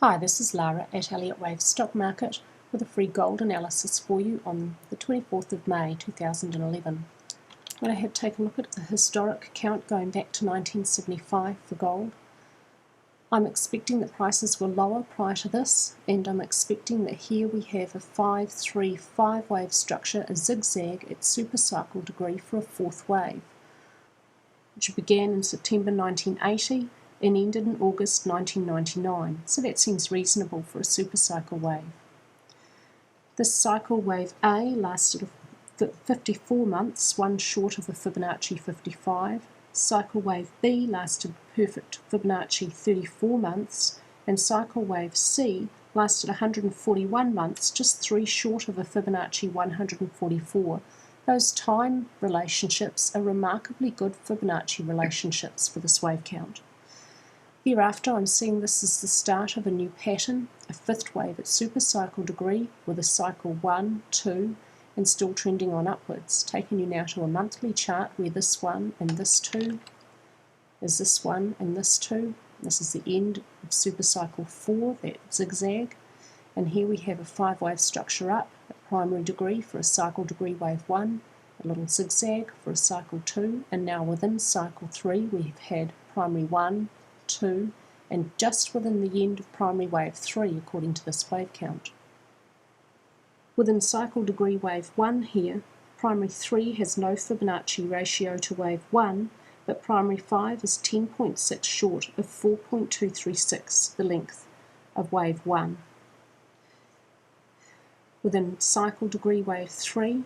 Hi, this is Lara at Elliott Wave Stock Market with a free gold analysis for you on the 24th of May 2011. I'm going to take a look at the historic count going back to 1975 for gold. I'm expecting that prices were lower prior to this, and I'm expecting that here we have a 5-3-5 wave structure, a zigzag at supercycle degree for a fourth wave, which began in September 1980 and ended in August 1999, so that seems reasonable for a supercycle wave. This cycle wave A lasted 54 months, one short of a Fibonacci 55. Cycle wave B lasted perfect Fibonacci 34 months, and cycle wave C lasted 141 months, just three short of a Fibonacci 144. Those time relationships are remarkably good Fibonacci relationships for this wave count. Thereafter, I'm seeing this as the start of a new pattern, a fifth wave at supercycle degree with a cycle 1, 2, and still trending on upwards. Taking you now to a monthly chart where this 1 and this 2 is this 1 and this 2. This is the end of supercycle 4, that zigzag. And here we have a 5-wave structure up at primary degree for a cycle degree wave 1, a little zigzag for a cycle 2, and now within cycle 3 we have had primary 1, 2, and just within the end of primary wave 3 according to this wave count. Within cycle degree wave 1 here, primary 3 has no Fibonacci ratio to wave 1, but primary 5 is 10.6 short of 4.236, the length of wave 1. Within cycle degree wave 3,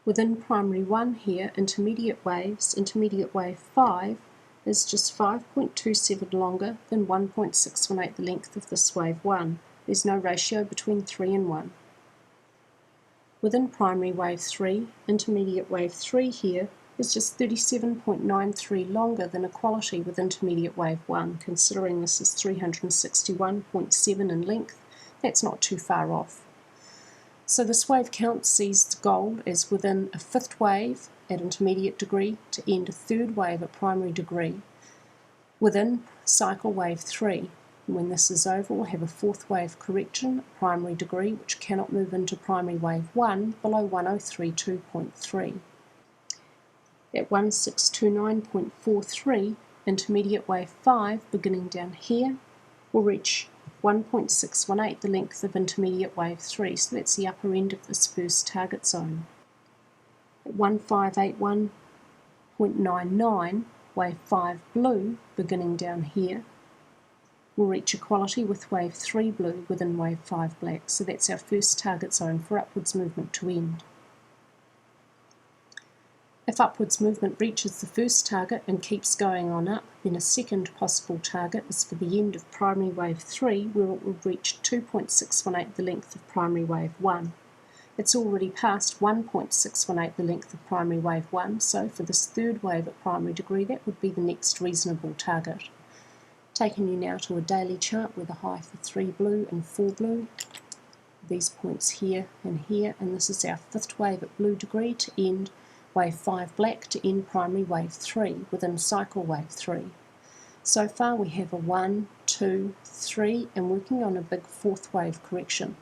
within primary 1 here, intermediate wave 5 is just 5.27 longer than 1.618, the length of this wave 1. There's no ratio between 3 and 1. Within primary wave 3, intermediate wave 3 here is just 37.93 longer than equality with intermediate wave 1. Considering this is 361.7 in length, that's not too far off. So this wave count sees gold as within a fifth wave at intermediate degree to end a third wave at primary degree. Within cycle wave 3, when this is over, we'll have a fourth wave correction at primary degree, which cannot move into primary wave 1 below 1032.3. At 1629.43, intermediate wave 5, beginning down here, will reach 1.618, the length of intermediate wave 3, so that's the upper end of this first target zone. At 1581.99, wave 5 blue, beginning down here, will reach equality with wave 3 blue within wave 5 black, so that's our first target zone for upwards movement to end. If upwards movement reaches the first target and keeps going on up, then a second possible target is for the end of primary wave 3, where it will reach 2.618, the length of primary wave 1. It's already past 1.618, the length of primary wave 1, so for this third wave at primary degree, that would be the next reasonable target. Taking you now to a daily chart with a high for 3 blue and 4 blue. These points here, and this is our fifth wave at blue degree to end wave 5 black to end primary wave 3 within cycle wave 3. So far we have a 1, 2, 3 and working on a big fourth wave correction.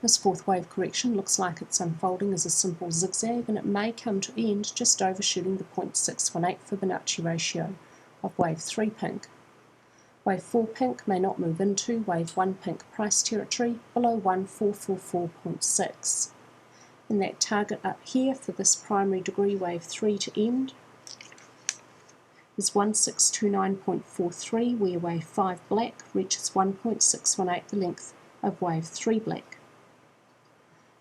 This fourth wave correction looks like it's unfolding as a simple zigzag, and it may come to end just overshooting the 0.618 Fibonacci ratio of wave 3 pink. Wave 4 pink may not move into wave 1 pink price territory below 1444.6. And that target up here for this primary degree wave 3 to end is 1629.43, where wave 5 black reaches 1.618, the length of wave 3 black.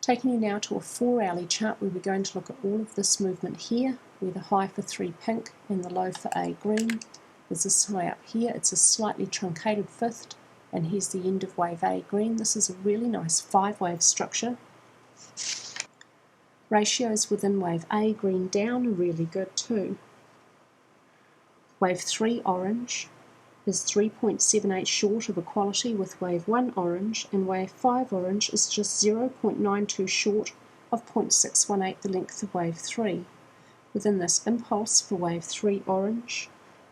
Taking you now to a 4-hourly chart where we're going to look at all of this movement here, where the high for 3 pink and the low for A green is this high up here. It's a slightly truncated fifth, and here's the end of wave A green. This is a really nice 5-wave structure. Ratios within wave A green down are really good too. Wave 3 orange is 3.78 short of equality with wave 1 orange, and wave 5 orange is just 0.92 short of 0.618, the length of wave 3. Within this impulse for wave 3 orange,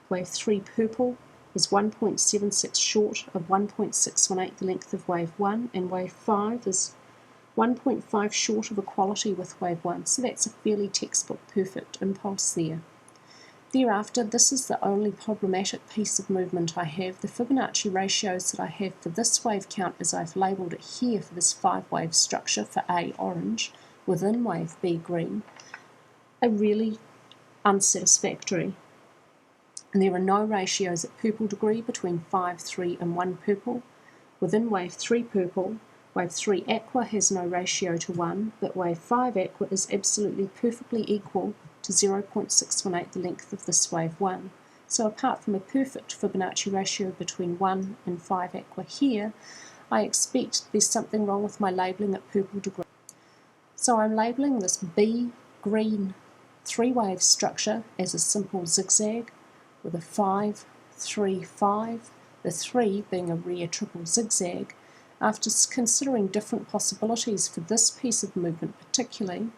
wave 3 purple is 1.76 short of 1.618 the length of wave 1, and wave 5 is 1.5 short of equality with wave 1, so that's a fairly textbook perfect impulse there. Thereafter, this is the only problematic piece of movement I have. The Fibonacci ratios that I have for this wave count, as I've labelled it here for this 5-wave structure for A orange within wave B green, are really unsatisfactory. And there are no ratios at purple degree between 5, 3 and 1 purple. Within wave 3 purple, wave 3 aqua has no ratio to 1, but wave 5 aqua is absolutely perfectly equal to 0.618 the length of this wave 1. So apart from a perfect Fibonacci ratio between 1 and 5 aqua here, I expect there's something wrong with my labelling at purple degree. So I'm labelling this B green 3-wave structure as a simple zigzag with a 5, 3, 5, the 3 being a rare triple zigzag. After considering different possibilities for this piece of movement particularly,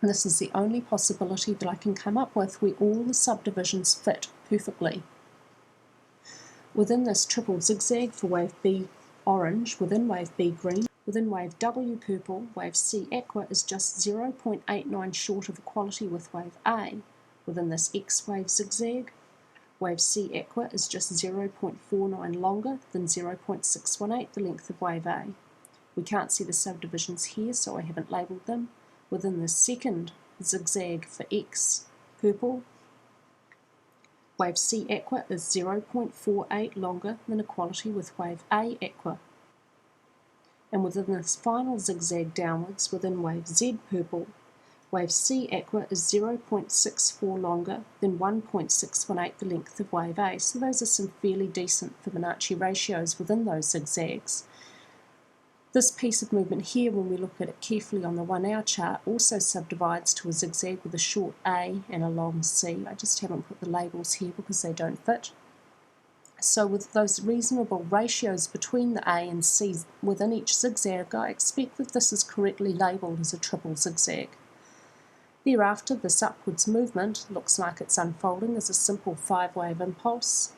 and this is the only possibility that I can come up with where all the subdivisions fit perfectly. Within this triple zigzag for wave B orange, within wave B green, within wave W purple, wave C aqua is just 0.89 short of equality with wave A. Within this X wave zigzag, wave C aqua is just 0.49 longer than 0.618 the length of wave A. We can't see the subdivisions here, so I haven't labelled them. Within the second zigzag for X purple, wave C aqua is 0.48 longer than equality with wave A aqua. And within this final zigzag downwards, within wave Z purple, wave C aqua is 0.64 longer than 1.618 the length of wave A. So those are some fairly decent Fibonacci ratios within those zigzags. This piece of movement here, when we look at it carefully on the 1 hour chart, also subdivides to a zigzag with a short A and a long C. I just haven't put the labels here because they don't fit. So with those reasonable ratios between the A and C within each zigzag, I expect that this is correctly labelled as a triple zigzag. Thereafter, this upwards movement looks like it's unfolding as a simple 5-wave impulse.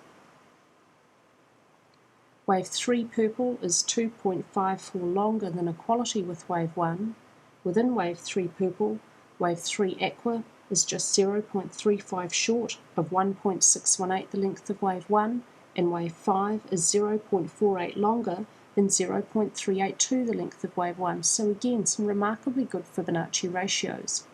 Wave 3 purple is 2.54 longer than equality with wave 1. Within wave 3 purple, wave 3 aqua is just 0.35 short of 1.618 the length of wave 1, and wave 5 is 0.48 longer than 0.382 the length of wave 1. So again, some remarkably good Fibonacci ratios.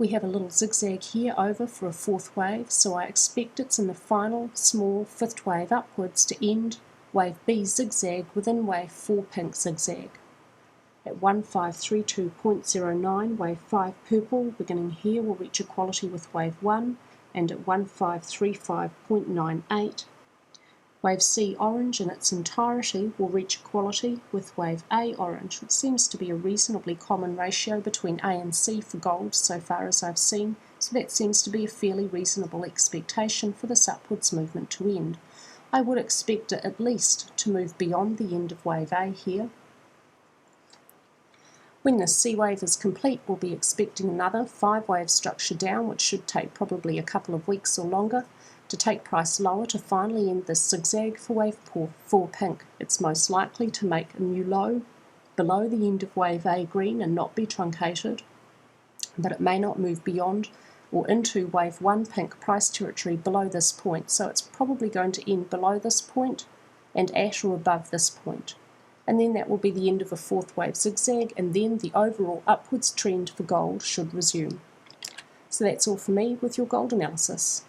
We have a little zigzag here over for a 4th wave, so I expect it's in the final small 5th wave upwards to end wave B zigzag within wave 4 pink zigzag. At 1532.09, wave 5 purple beginning here will reach equality with wave 1, and at 1535.98, wave C orange in its entirety will reach equality with wave A orange, which seems to be a reasonably common ratio between A and C for gold so far as I've seen, so that seems to be a fairly reasonable expectation for this upwards movement to end. I would expect it at least to move beyond the end of wave A here. When this C wave is complete, we'll be expecting another 5-wave structure down, which should take probably a couple of weeks or longer, to take price lower to finally end this zigzag for wave 4 pink. It's most likely to make a new low below the end of wave A green and not be truncated, but it may not move beyond or into wave 1 pink price territory below this point, so it's probably going to end below this point and at or above this point. And then that will be the end of a 4th wave zigzag, and then the overall upwards trend for gold should resume. So that's all for me with your gold analysis.